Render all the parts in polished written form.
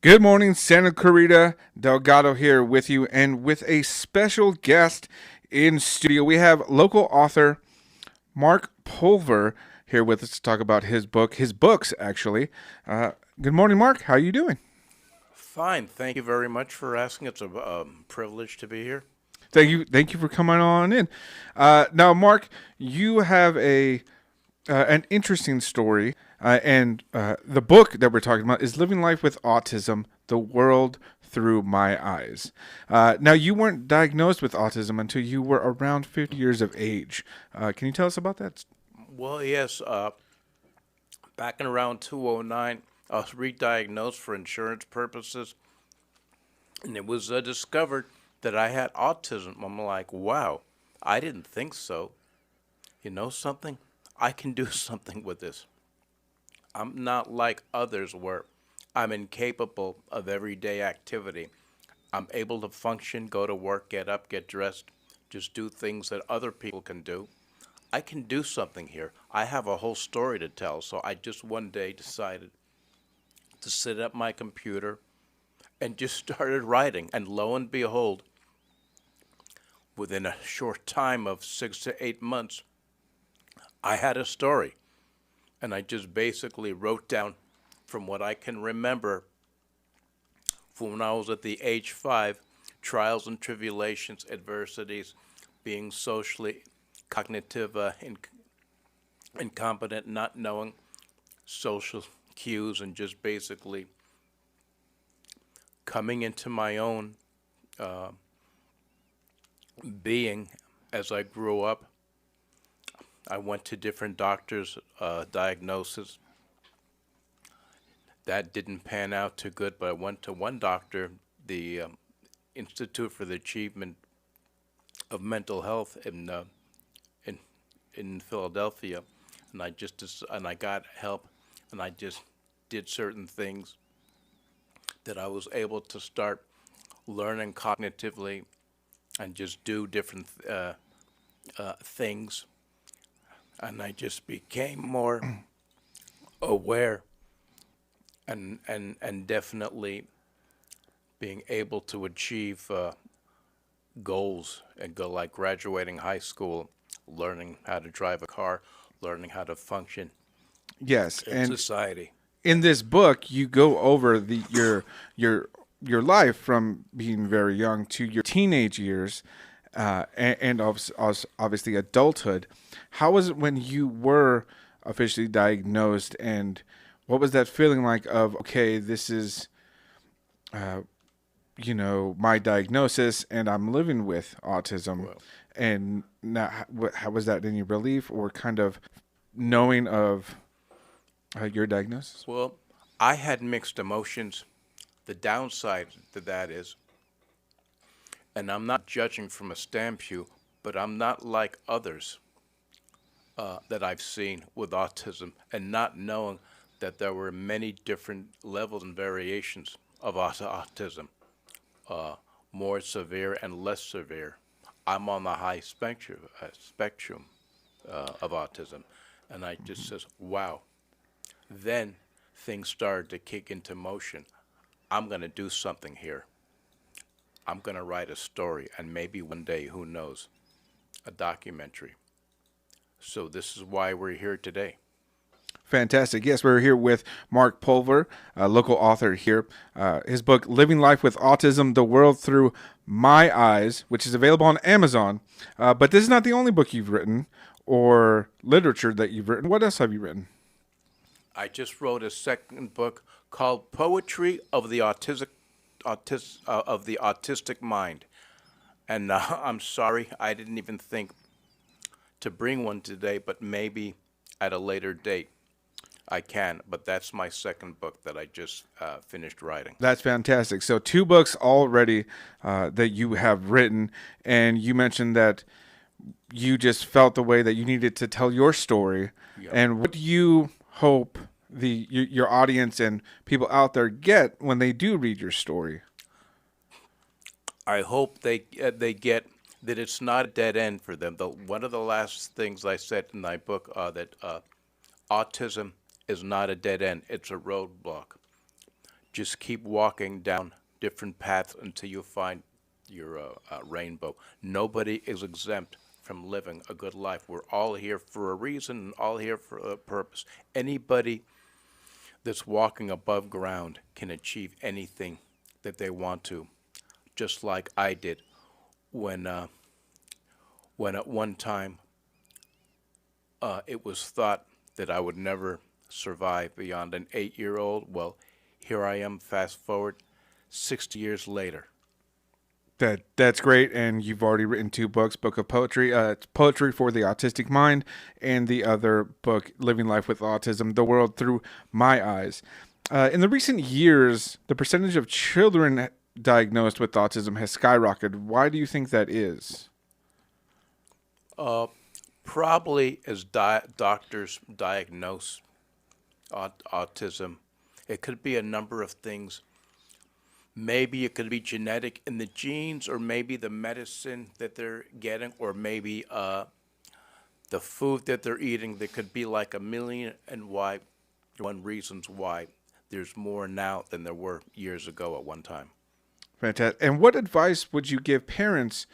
Good morning, Santa Clarita. Delgado here with you, and with a special guest in studio. We have local author Marc Pulver here with us to talk about his books, actually. Uh, Good morning, Mark. How are you doing? Fine. Thank you very much for asking. It's a privilege to be here. Thank you for coming on in. Now, Mark, you have a an interesting story, and the book that we're talking about is "Living Life with Autism: The World Through My Eyes." Now, you weren't diagnosed with autism until you were around 50 years of age. Can you tell us about that? Well, yes, back in around 2009, I was re-diagnosed for insurance purposes, and it was discovered that I had autism. I'm like, wow, I didn't think so. You know something? I can do something with this. I'm not like others where I'm incapable of everyday activity. I'm able to function, go to work, get up, get dressed, just do things that other people can do. I can do something here. I have a whole story to tell. So I just one day decided to sit at my computer and just started writing. And lo and behold, within a short time of 6 to 8 months, I had a story. And I just basically wrote down from what I can remember from when I was at the age 5, trials and tribulations, adversities, being socially cognitive incompetent, not knowing social cues, and just basically coming into my own uh, being as I grew up. I went to different doctors' diagnosis. That didn't pan out too good, but I went to one doctor, the Institute for the Achievement of Mental Health in in Philadelphia, and I got help, and I just did certain things that I was able to start learning cognitively and just do different things, and I just became more aware and definitely being able to achieve goals and go like graduating high school, learning how to drive a car, learning how to function Yes, in and society. in this book, you go over your your life from being very young to your teenage years, and obviously adulthood. How was it when you were officially diagnosed, and what was that feeling like? Of okay, this is my diagnosis, and I'm living with autism, Well, and now how was that any relief or kind of knowing of your diagnosis? well, I had mixed emotions. The downside to that is, and I'm not judging from a stand view, but I'm not like others that I've seen with autism, and not knowing that there were many different levels and variations of autism, uh, more severe and less severe. I'm on the high spectrum of autism, and I just says, wow. Then things started to kick into motion. I'm going to do something here. I'm going to write a story, and maybe one day, who knows, a documentary. So this is why we're here today. Fantastic. Yes, we're here with Marc Pulver, a local author here. His book, Living Life with Autism: The World Through My Eyes, which is available on Amazon. But this is not the only book you've written or literature that you've written. What else have you written? I just wrote a second book called Poetry of the Autistic Mind. And I'm sorry, I didn't even think to bring one today, but maybe at a later date I can. But that's my second book that I just finished writing. That's fantastic. So, two books already that you have written, and you mentioned that you just felt the way that you needed to tell your story. Yep. And what do you hope your audience and people out there get when they do read your story? I hope they get that it's not a dead end for them. One of the last things I said in my book that autism is not a dead end; it's a roadblock. Just keep walking down different paths until you find your rainbow. Nobody is exempt from living a good life. We're all here for a reason and all here for a purpose. Anybody that's walking above ground can achieve anything that they want to, just like I did when at one time it was thought that I would never survive beyond an 8-year-old. Well, here I am, fast forward 60 years later. That's great, and you've already written 2 books: Book of Poetry, it's Poetry for the Autistic Mind, and the other book, Living Life with Autism: The World Through My Eyes. In the recent years, the percentage of children diagnosed with autism has skyrocketed. Why do you think that is? Probably as doctors diagnose autism, it could be a number of things. Maybe it could be genetic in the genes, or maybe the medicine that they're getting, or maybe the food that they're eating. There could be like a million and one reasons why there's more now than there were years ago at one time. Fantastic. And what advice would you give parents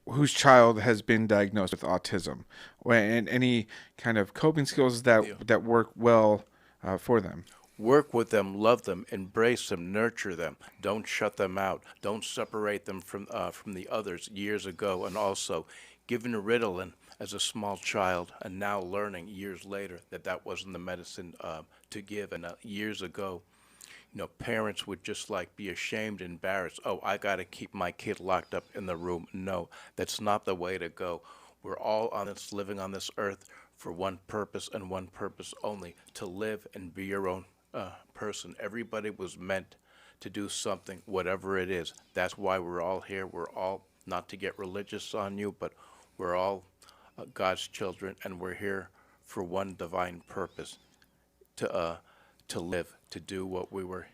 whose child has been diagnosed with autism, and any kind of coping skills that work well for them? Work with them, love them, embrace them, nurture them. Don't shut them out. Don't separate them from the others years ago. And also, given Ritalin as a small child, and now learning years later that wasn't the medicine to give. And years ago, parents would just like be ashamed, embarrassed. Oh, I got to keep my kid locked up in the room. No, that's not the way to go. We're all living on this earth for one purpose and one purpose only: to live and be your own person. Everybody was meant to do something, whatever it is. That's why we're all here. We're all, not to get religious on you, but we're all God's children, and we're here for one divine purpose: to live, to do what we were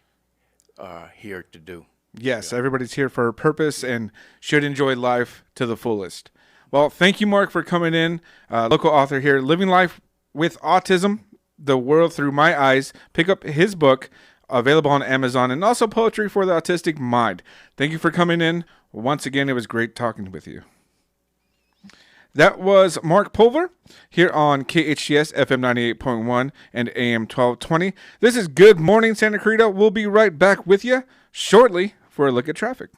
here to do. Yes, everybody's here for a purpose and should enjoy life to the fullest. Well, thank you, Marc, for coming in. Local author here, Living Life with Autism: The World Through My Eyes. Pick up his book, available on Amazon, and also Poetry for the Autistic Mind. Thank you for coming in. Once again, it was great talking with you. That was Marc Pulver here on KHTS FM 98.1 and AM 1220. This is Good Morning Santa Clarita. We'll be right back with you shortly for a look at traffic.